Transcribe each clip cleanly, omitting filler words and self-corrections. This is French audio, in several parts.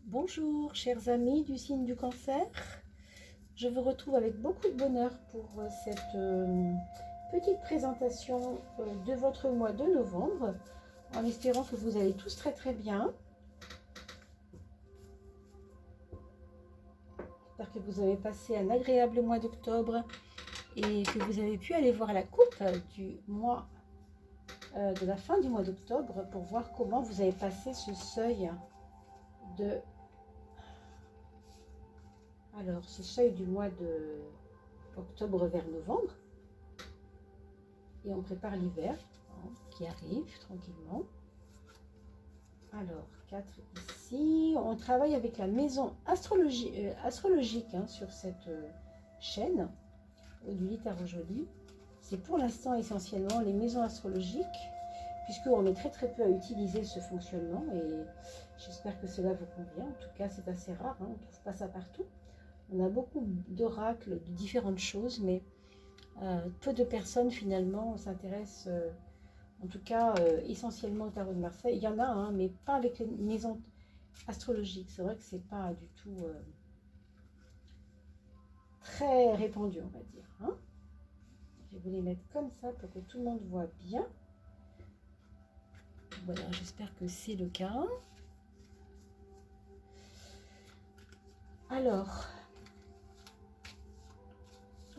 Bonjour chers amis du signe du cancer, je vous retrouve avec beaucoup de bonheur pour cette petite présentation de votre mois de novembre, en espérant que vous allez tous très très bien. J'espère que vous avez passé un agréable mois d'octobre et que vous avez pu aller voir la coupe du mois, de la fin du mois d'octobre pour voir comment vous avez passé ce seuil de... Alors, ce seuil du mois de octobre vers novembre. Et on prépare l'hiver qui arrive tranquillement. Alors, 4 ici. On travaille avec la maison astrologique sur cette chaîne du Tarot Joli. C'est pour l'instant essentiellement les maisons astrologiques, puisqu'on est très très peu à utiliser ce fonctionnement. Et j'espère que cela vous convient. En tout cas, c'est assez rare. On ne trouve pas ça partout. On a beaucoup d'oracles de différentes choses, mais peu de personnes finalement s'intéressent, en tout cas essentiellement au tarot de Marseille. Il y en a, mais pas avec les maisons astrologiques. C'est vrai que c'est pas du tout très répandu, on va dire. Je vais vous les mettre comme ça pour que tout le monde voit bien. Voilà, j'espère que c'est le cas. Alors,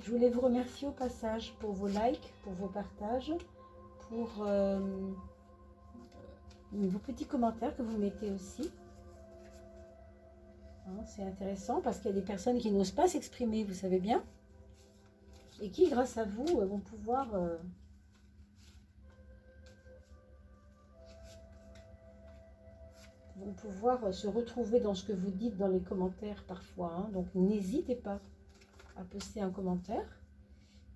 je voulais vous remercier au passage pour vos likes, pour vos partages, pour vos petits commentaires que vous mettez aussi. C'est intéressant parce qu'il y a des personnes qui n'osent pas s'exprimer, vous savez bien, et qui, grâce à vous, vont pouvoir se retrouver dans ce que vous dites dans les commentaires parfois. Donc, n'hésitez pas à poster un commentaire.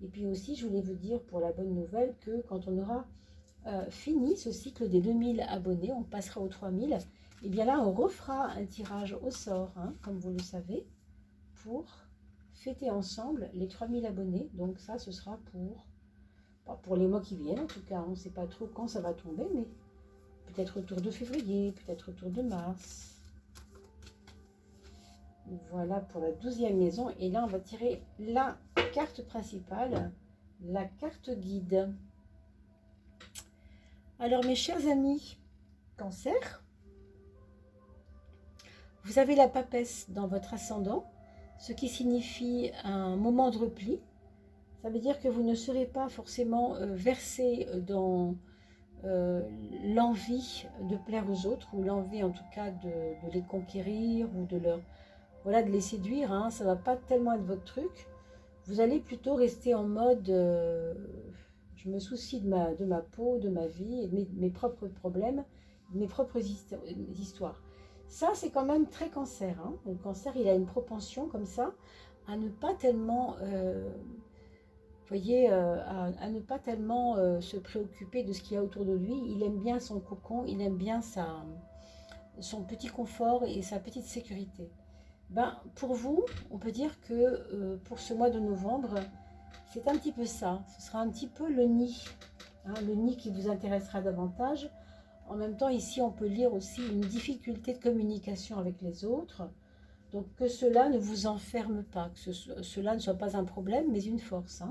Et puis aussi, je voulais vous dire pour la bonne nouvelle que quand on aura fini ce cycle des 2000 abonnés, on passera aux 3000. Et bien là, on refera un tirage au sort, comme vous le savez, pour fêter ensemble les 3000 abonnés. Donc ça, ce sera pour les mois qui viennent. En tout cas, on ne sait pas trop quand ça va tomber, mais peut-être autour de février, peut-être autour de mars. Voilà pour la 12e maison. Et là, on va tirer la carte principale, la carte guide. Alors, mes chers amis, Cancer, vous avez la papesse dans votre ascendant, ce qui signifie un moment de repli. Ça veut dire que vous ne serez pas forcément versé dans l'envie de plaire aux autres, ou l'envie en tout cas de les conquérir, ou de les séduire. Ça ne va pas tellement être votre truc. Vous allez plutôt rester en mode je me soucie de ma peau, de ma vie, et de mes propres problèmes, de mes propres histoires. Ça, c'est quand même très cancer. Le cancer, il a une propension comme ça à ne pas tellement, à ne pas tellement se préoccuper de ce qu'il y a autour de lui. Il aime bien son cocon, il aime bien son petit confort et sa petite sécurité. Pour vous, on peut dire que pour ce mois de novembre, c'est un petit peu ça. Ce sera un petit peu le nid, le nid qui vous intéressera davantage. En même temps, ici, on peut lire aussi une difficulté de communication avec les autres. Donc, que cela ne vous enferme pas, que cela ne soit pas un problème, mais une force.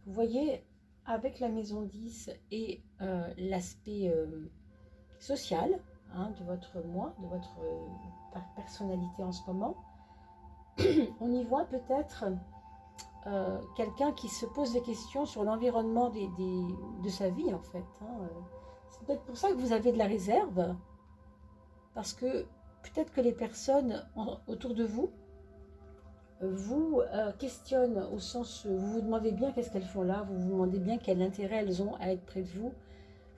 Vous voyez, avec la maison 10 et l'aspect social de votre moi, de votre personnalité en ce moment, on y voit peut-être quelqu'un qui se pose des questions sur l'environnement de sa vie, en fait. C'est peut-être pour ça que vous avez de la réserve, parce que peut-être que les personnes autour de vous vous questionnent, au sens, vous vous demandez bien qu'est-ce qu'elles font là, vous vous demandez bien quel intérêt elles ont à être près de vous.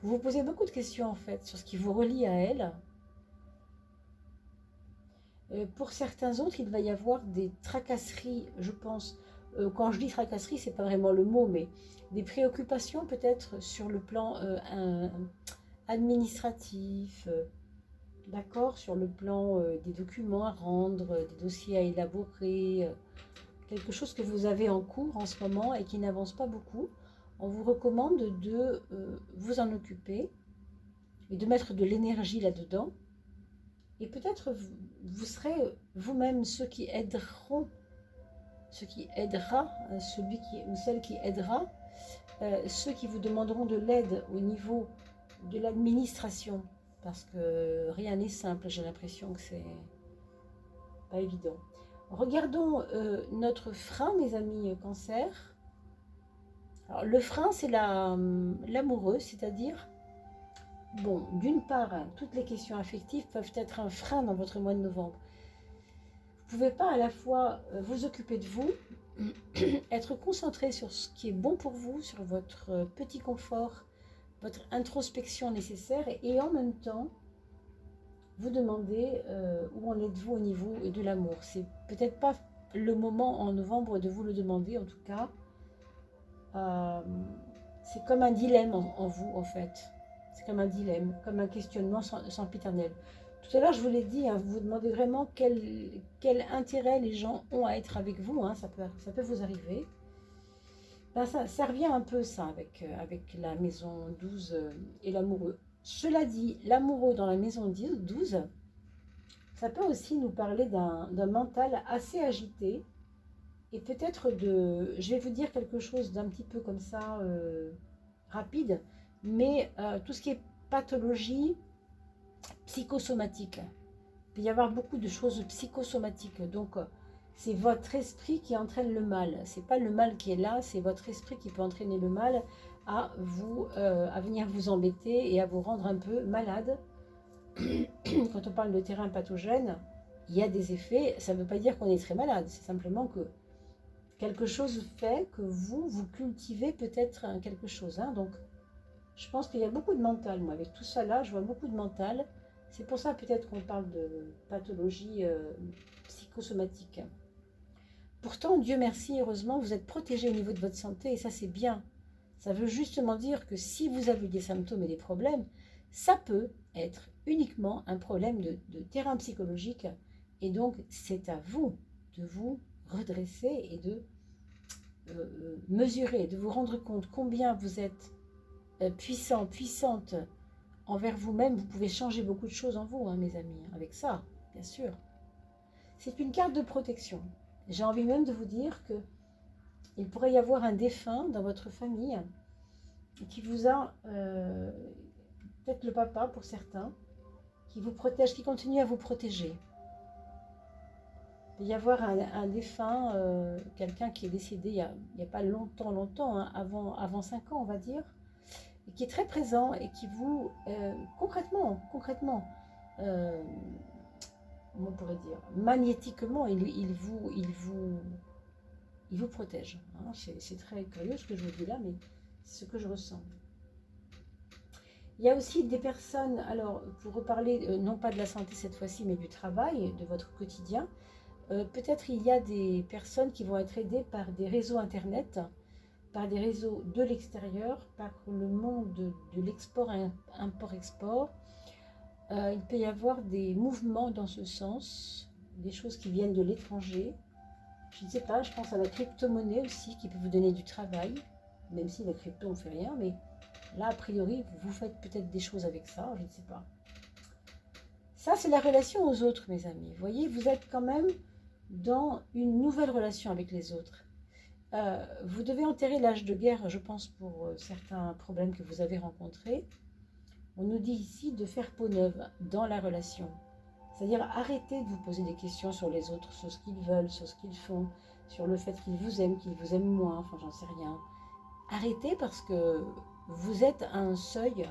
Vous vous posez beaucoup de questions, en fait, sur ce qui vous relie à elles. Pour certains autres, il va y avoir des tracasseries, je pense. Quand je dis tracasserie, c'est pas vraiment le mot, mais des préoccupations peut-être sur le plan administratif, d'accord, sur le plan des documents à rendre, des dossiers à élaborer, quelque chose que vous avez en cours en ce moment et qui n'avance pas beaucoup. On vous recommande de vous en occuper et de mettre de l'énergie là-dedans. Et peut-être vous serez vous-même ceux qui aideront, ce qui aidera, celui qui ou celle qui aidera, ceux qui vous demanderont de l'aide au niveau de l'administration. Parce que rien n'est simple, j'ai l'impression que c'est pas évident. Regardons notre frein, mes amis cancer. Alors, le frein, c'est l'amoureux, c'est-à-dire, bon, d'une part, toutes les questions affectives peuvent être un frein dans votre mois de novembre. Vous ne pouvez pas à la fois vous occuper de vous, être concentré sur ce qui est bon pour vous, sur votre petit confort, votre introspection nécessaire, et en même temps, vous demander où en êtes-vous au niveau de l'amour. C'est peut-être pas le moment en novembre de vous le demander, en tout cas. C'est comme un dilemme en vous, en fait. C'est comme un dilemme, comme un questionnement sempiternel. Tout à l'heure, je vous l'ai dit, hein, vous vous demandez vraiment quel intérêt les gens ont à être avec vous. Hein, ça peut vous arriver. Ben, ça revient un peu ça avec la maison 12 et l'amoureux. Cela dit, l'amoureux dans la maison 12, ça peut aussi nous parler d'un mental assez agité. Et peut-être je vais vous dire quelque chose d'un petit peu comme ça, rapide, mais tout ce qui est pathologie psychosomatique. Il peut y avoir beaucoup de choses psychosomatiques. Donc, c'est votre esprit qui entraîne le mal. Ce n'est pas le mal qui est là, c'est votre esprit qui peut entraîner le mal à venir vous embêter et à vous rendre un peu malade. Quand on parle de terrain pathogène, il y a des effets. Ça ne veut pas dire qu'on est très malade. C'est simplement que quelque chose fait que vous cultivez peut-être quelque chose. Hein. Donc, je pense qu'il y a beaucoup de mental. Moi, avec tout ça là, je vois beaucoup de mental. C'est pour ça peut-être qu'on parle de pathologie psychosomatique. Pourtant, Dieu merci, heureusement, vous êtes protégé au niveau de votre santé et ça, c'est bien. Ça veut justement dire que si vous avez des symptômes et des problèmes, ça peut être uniquement un problème de terrain psychologique. Et donc, c'est à vous de vous redresser et de mesurer, de vous rendre compte combien vous êtes puissant, puissante envers vous-même. Vous pouvez changer beaucoup de choses en vous, hein, mes amis, avec ça, bien sûr. C'est une carte de protection. J'ai envie même de vous dire que il pourrait y avoir un défunt dans votre famille qui vous a, peut-être le papa pour certains, qui vous protège, qui continue à vous protéger. Il peut y avoir un défunt, quelqu'un qui est décédé il n'y a pas longtemps, hein, avant 5 ans, on va dire, et qui est très présent et qui vous, concrètement, comment on pourrait dire, magnétiquement, il vous protège. Hein. C'est très curieux ce que je vous dis là, mais c'est ce que je ressens. Il y a aussi des personnes, alors pour reparler, non pas de la santé cette fois-ci, mais du travail, de votre quotidien, peut-être il y a des personnes qui vont être aidées par des réseaux internet, par des réseaux de l'extérieur, par le monde de l'export, import-export. Il peut y avoir des mouvements dans ce sens, des choses qui viennent de l'étranger. Je ne sais pas, je pense à la crypto-monnaie aussi qui peut vous donner du travail, même si la crypto on ne fait rien, mais là a priori vous faites peut-être des choses avec ça, je ne sais pas. Ça c'est la relation aux autres, mes amis. Vous voyez, vous êtes quand même dans une nouvelle relation avec les autres. Vous devez enterrer l'âge de guerre, je pense, pour certains problèmes que vous avez rencontrés. On nous dit ici de faire peau neuve dans la relation. C'est-à-dire arrêtez de vous poser des questions sur les autres, sur ce qu'ils veulent, sur ce qu'ils font, sur le fait qu'ils vous aiment moins, enfin j'en sais rien. Arrêtez parce que vous êtes à un seuil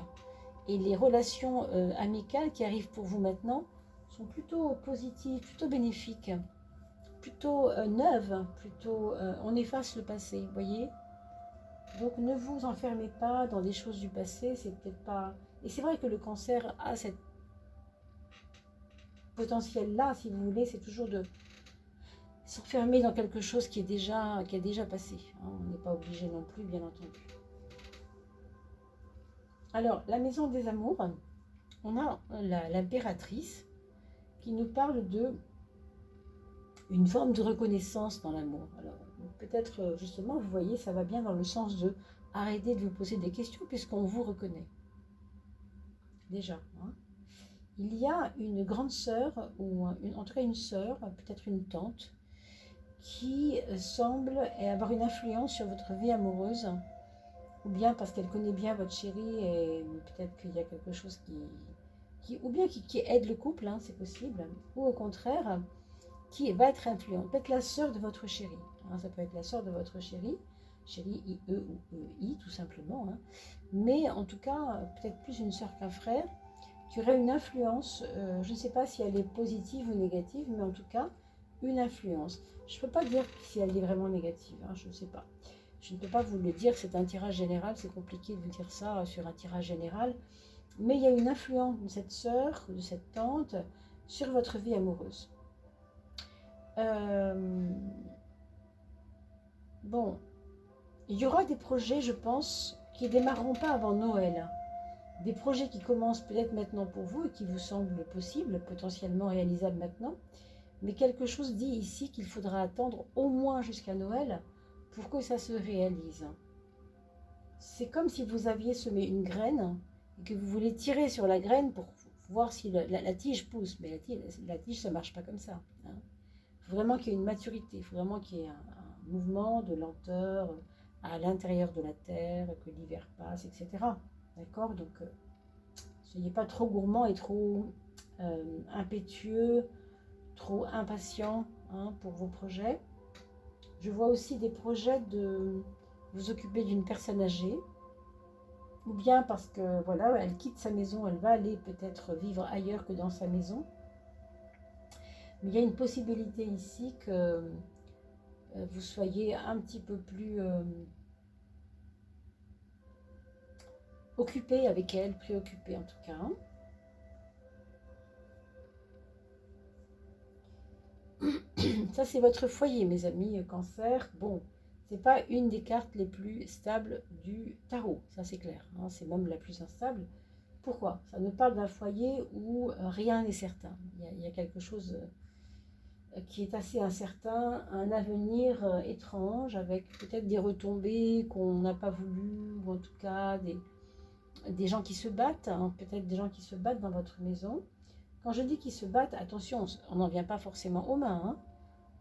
et les relations amicales qui arrivent pour vous maintenant sont plutôt positives, plutôt bénéfiques, plutôt neuves, plutôt on efface le passé, vous voyez. Donc ne vous enfermez pas dans des choses du passé, c'est peut-être pas... Et c'est vrai que le cancer a cette potentiel-là, si vous voulez, c'est toujours de s'enfermer dans quelque chose qui a déjà passé. Hein, on n'est pas obligé non plus, bien entendu. Alors, la maison des amours, on a l'impératrice qui nous parle de une forme de reconnaissance dans l'amour. Alors, peut-être, justement, vous voyez, ça va bien dans le sens de arrêter de vous poser des questions puisqu'on vous reconnaît. Déjà. Hein. il y a une grande sœur, ou en tout cas une sœur, peut-être une tante, qui semble avoir une influence sur votre vie amoureuse, ou bien parce qu'elle connaît bien votre chéri et peut-être qu'il y a quelque chose ou bien qui aide le couple, hein, c'est possible, ou au contraire, qui va être influente. Peut-être la sœur de votre chéri, hein, ça peut être la sœur de votre chéri, chéri IE ou EI tout simplement, hein. Mais en tout cas, peut-être plus une sœur qu'un frère, qui aurait une influence, je ne sais pas si elle est positive ou négative, mais en tout cas, une influence. Je ne peux pas dire si elle est vraiment négative, hein, je ne sais pas. Je ne peux pas vous le dire, c'est un tirage général, c'est compliqué de vous dire ça sur un tirage général. Mais il y a une influence de cette sœur, de cette tante, sur votre vie amoureuse. Bon, il y aura des projets, je pense, qui ne démarreront pas avant Noël. Des projets qui commencent peut-être maintenant pour vous et qui vous semblent possibles, potentiellement réalisables maintenant. Mais quelque chose dit ici qu'il faudra attendre au moins jusqu'à Noël pour que ça se réalise. C'est comme si vous aviez semé une graine et que vous voulez tirer sur la graine pour voir si la tige pousse. Mais la tige, ça ne marche pas comme ça, hein. Il faut vraiment qu'il y ait une maturité, il faut vraiment qu'il y ait un mouvement de lenteur à l'intérieur de la terre, que l'hiver passe, etc. D'accord? Donc, soyez pas trop gourmand et trop impétueux, trop impatient, hein, pour vos projets. Je vois aussi des projets de vous occuper d'une personne âgée, ou bien parce que voilà, elle quitte sa maison, elle va aller peut-être vivre ailleurs que dans sa maison. Mais il y a une possibilité ici que vous soyez un petit peu plus occupé avec elle, préoccupé en tout cas, hein. Ça, c'est votre foyer, mes amis, cancer. Bon, c'est pas une des cartes les plus stables du tarot, ça c'est clair, hein, c'est même la plus instable. Pourquoi? Ça nous parle d'un foyer où rien n'est certain. Il y a quelque chose qui est assez incertain, un avenir étrange, avec peut-être des retombées qu'on n'a pas voulu, ou en tout cas des gens qui se battent, hein, peut-être des gens qui se battent dans votre maison. Quand je dis qu'ils se battent, attention, on n'en vient pas forcément aux mains, hein,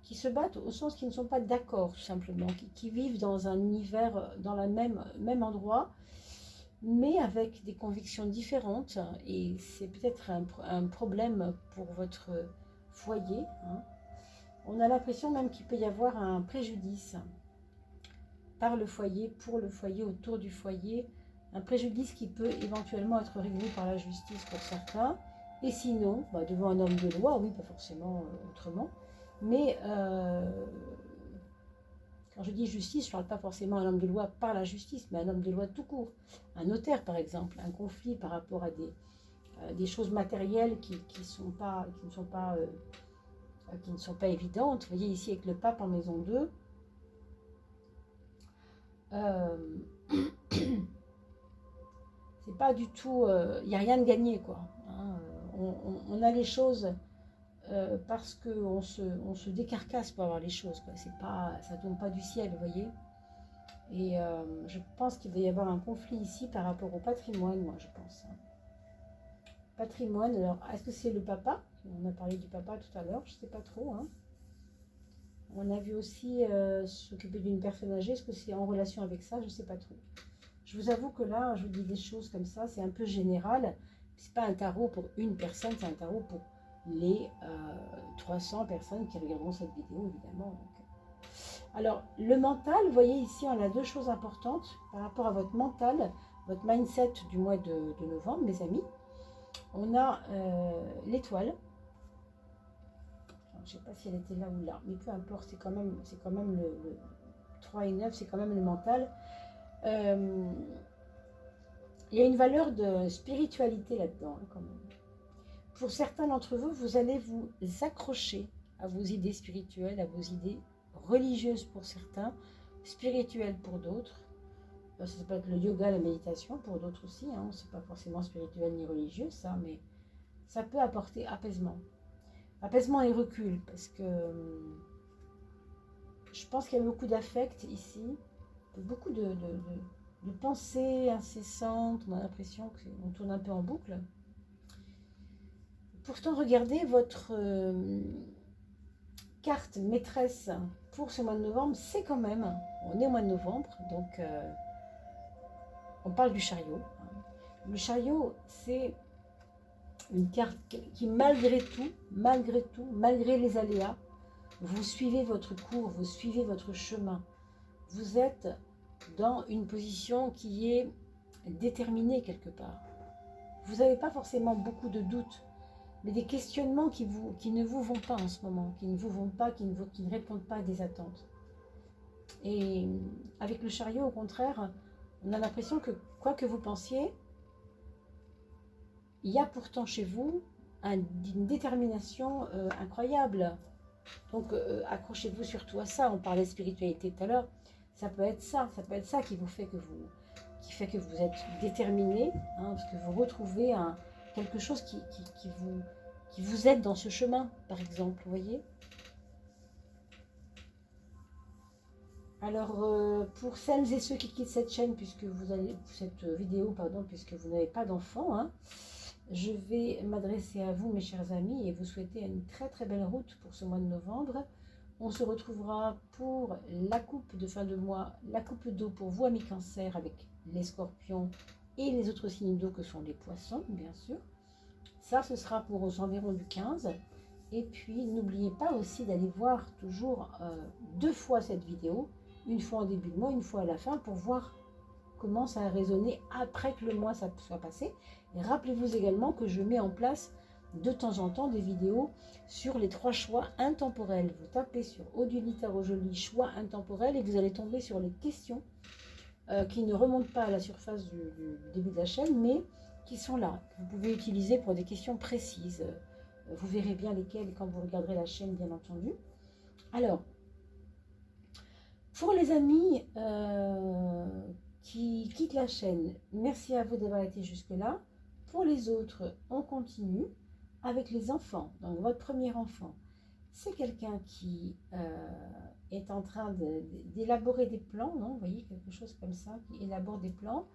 qui se battent au sens qu'ils ne sont pas d'accord, tout simplement, qui vivent dans un univers, dans le même endroit, mais avec des convictions différentes, et c'est peut-être un problème pour votre foyer, hein. On a l'impression même qu'il peut y avoir un préjudice par le foyer, pour le foyer, autour du foyer, un préjudice qui peut éventuellement être réglé par la justice pour certains, et sinon, devant un homme de loi, oui, pas forcément autrement, mais quand je dis justice, je ne parle pas forcément d'un homme de loi par la justice, mais un homme de loi tout court, un notaire par exemple, un conflit par rapport à des choses matérielles qui ne sont pas évidentes. Vous voyez ici avec le pape en maison 2, c'est pas du tout, il n'y a rien de gagné, quoi, hein. On a les choses parce qu'on se décarcasse pour avoir les choses, quoi. C'est pas, ça ne tombe pas du ciel, vous voyez. Et je pense qu'il va y avoir un conflit ici par rapport au patrimoine, moi je pense, hein. Patrimoine, alors est-ce que c'est le papa? On a parlé du papa tout à l'heure, je ne sais pas trop, hein. On a vu aussi s'occuper d'une personne âgée, est-ce que c'est en relation avec ça? Je ne sais pas trop. Je vous avoue que là, je vous dis des choses comme ça, c'est un peu général. C'est pas un tarot pour une personne, c'est un tarot pour les 300 personnes qui regarderont cette vidéo, évidemment. Donc. Alors, le mental, vous voyez ici, on a deux choses importantes par rapport à votre mental, votre mindset du mois de novembre, mes amis. On a l'étoile. Je ne sais pas si elle était là ou là, mais peu importe, c'est quand même le 3 et 9, c'est quand même le mental. Il y a une valeur de spiritualité là-dedans, hein, quand même. Pour certains d'entre vous, vous allez vous accrocher à vos idées spirituelles, à vos idées religieuses pour certains, spirituelles pour d'autres. Ça peut être le yoga, la méditation pour d'autres aussi, hein. C'est pas forcément spirituel ni religieux, ça, mais ça peut apporter apaisement. Apaisement et recul, parce que je pense qu'il y a beaucoup d'affect ici, beaucoup de pensées incessantes, on a l'impression qu'on tourne un peu en boucle. Pourtant, regardez votre carte maîtresse pour ce mois de novembre, c'est quand même, on est au mois de novembre, donc on parle du chariot. Le chariot, c'est une carte qui malgré tout, malgré les aléas, vous suivez votre cours, vous suivez votre chemin. Vous êtes dans une position qui est déterminée quelque part. Vous n'avez pas forcément beaucoup de doutes, mais des questionnements qui ne vous vont pas en ce moment, qui ne vous vont pas, qui ne répondent pas à des attentes. Et avec le chariot, au contraire, on a l'impression que quoi que vous pensiez, il y a pourtant chez vous une détermination incroyable. Donc accrochez-vous surtout à ça. On parlait de spiritualité tout à l'heure. Ça peut être ça qui vous fait que vous êtes déterminé, parce que vous retrouvez quelque chose qui vous aide dans ce chemin, par exemple, vous voyez. Alors, pour celles et ceux qui quittent cette chaîne, cette vidéo, puisque vous n'avez pas d'enfants, je vais m'adresser à vous, mes chers amis, et vous souhaiter une très très belle route pour ce mois de novembre. On se retrouvera pour la coupe de fin de mois, la coupe d'eau pour vous, amis Cancer, avec les scorpions et les autres signes d'eau que sont les poissons, bien sûr. Ça, ce sera pour aux environs du 15. Et puis, n'oubliez pas aussi d'aller voir toujours 2 fois cette vidéo, une fois en début de mois, une fois à la fin, pour voir comment ça a résonné après que le mois soit passé. Et rappelez-vous également que je mets en place de temps en temps des vidéos sur les 3 choix intemporels. Vous tapez sur Odile Tarot Joly choix intemporels et vous allez tomber sur les questions qui ne remontent pas à la surface du début de la chaîne, mais qui sont là, que vous pouvez utiliser pour des questions précises. Vous verrez bien lesquelles quand vous regarderez la chaîne, bien entendu. Alors, pour les amis qui quittent la chaîne, merci à vous d'avoir été jusque-là. Pour les autres, on continue avec les enfants. Donc, votre premier enfant, c'est quelqu'un qui est en train d'élaborer des plans, non? Vous voyez, quelque chose comme ça, qui élabore des plans,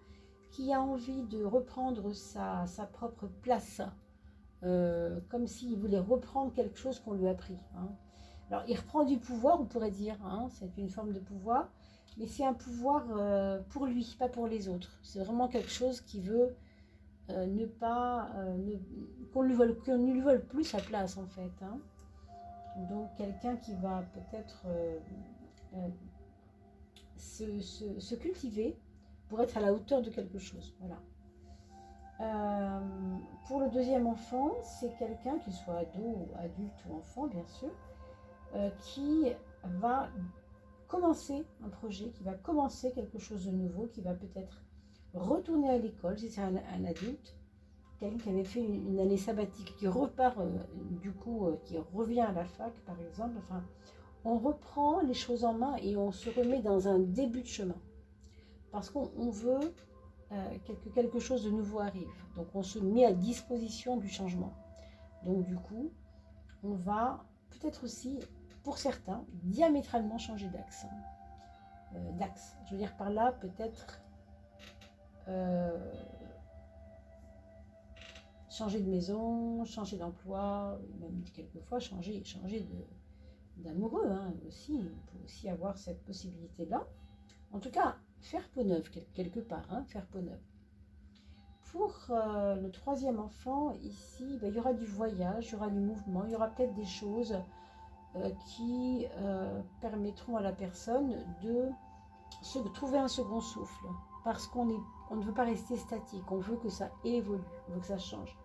qui a envie de reprendre sa propre place, comme s'il voulait reprendre quelque chose qu'on lui a pris. Alors, il reprend du pouvoir, on pourrait dire, c'est une forme de pouvoir, mais c'est un pouvoir pour lui, pas pour les autres. C'est vraiment quelque chose qui veut qu'on ne lui vole plus sa place, en fait. Donc, quelqu'un qui va peut-être se cultiver pour être à la hauteur de quelque chose. Voilà. Pour le deuxième enfant, c'est quelqu'un, qu'il soit ado, adulte ou enfant, bien sûr, qui va commencer un projet, qui va commencer quelque chose de nouveau, qui va peut-être retourner à l'école, si c'est un adulte, quelqu'un qui avait fait une année sabbatique, qui repart, qui revient à la fac, par exemple. Enfin, on reprend les choses en main et on se remet dans un début de chemin. Parce qu'on veut que quelque chose de nouveau arrive. Donc, on se met à disposition du changement. Donc, du coup, on va peut-être aussi, pour certains, diamétralement changer d'axe. Je veux dire par là, peut-être changer de maison, changer d'emploi, même quelquefois changer d'amoureux aussi. On peut aussi avoir cette possibilité-là. En tout cas, faire peau neuve quelque part, faire peau neuve. Pour le troisième enfant, ici, il y aura du voyage, il y aura du mouvement, il y aura peut-être des choses qui permettront à la personne de se trouver un second souffle. Parce qu'on ne veut pas rester statique, on veut que ça évolue, on veut que ça change.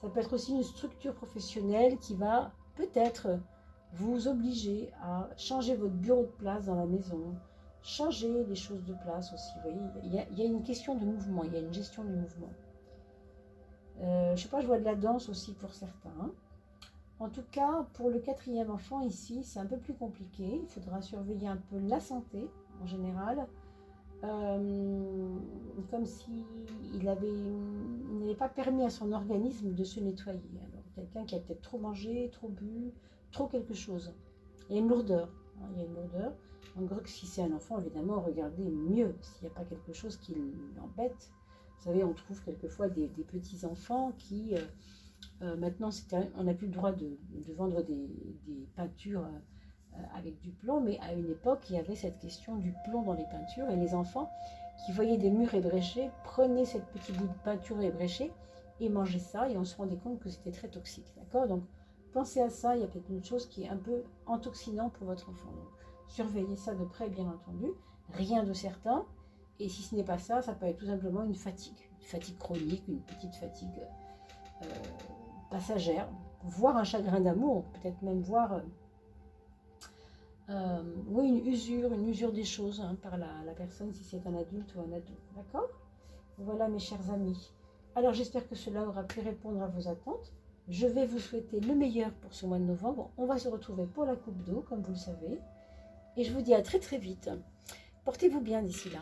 Ça peut être aussi une structure professionnelle qui va peut-être vous obliger à changer votre bureau de place dans la maison, changer les choses de place aussi. Vous voyez, il y a une question de mouvement, il y a une gestion du mouvement. Je sais pas, je vois de la danse aussi pour certains. En tout cas, pour le quatrième enfant ici, c'est un peu plus compliqué. Il faudra surveiller un peu la santé en général. Comme s'il n'avait pas permis à son organisme de se nettoyer. Alors, quelqu'un qui a peut-être trop mangé, trop bu, trop quelque chose. Il y a une lourdeur. Il y a une lourdeur. Donc, si c'est un enfant, évidemment, regardez mieux s'il n'y a pas quelque chose qui l'embête. Vous savez, on trouve quelquefois des petits enfants qui Maintenant, on n'a plus le droit de vendre des peintures avec du plomb, mais à une époque, il y avait cette question du plomb dans les peintures, et les enfants qui voyaient des murs ébréchés prenaient cette petite bout de peinture ébréchée et mangeaient ça, et on se rendait compte que c'était très toxique, d'accord? Donc, pensez à ça, il y a peut-être une chose qui est un peu intoxinante pour votre enfant. Donc, surveillez ça de près, bien entendu, rien de certain, et si ce n'est pas ça, ça peut être tout simplement une fatigue chronique, une petite fatigue euh, passagère, voire un chagrin d'amour, peut-être même voir oui, une usure des choses hein, par la personne, si c'est un adulte ou un ado. D'accord? Voilà mes chers amis. Alors j'espère que cela aura pu répondre à vos attentes. Je vais vous souhaiter le meilleur pour ce mois de novembre. On va se retrouver pour la coupe d'eau, comme vous le savez. Et je vous dis à très très vite. Portez-vous bien d'ici là.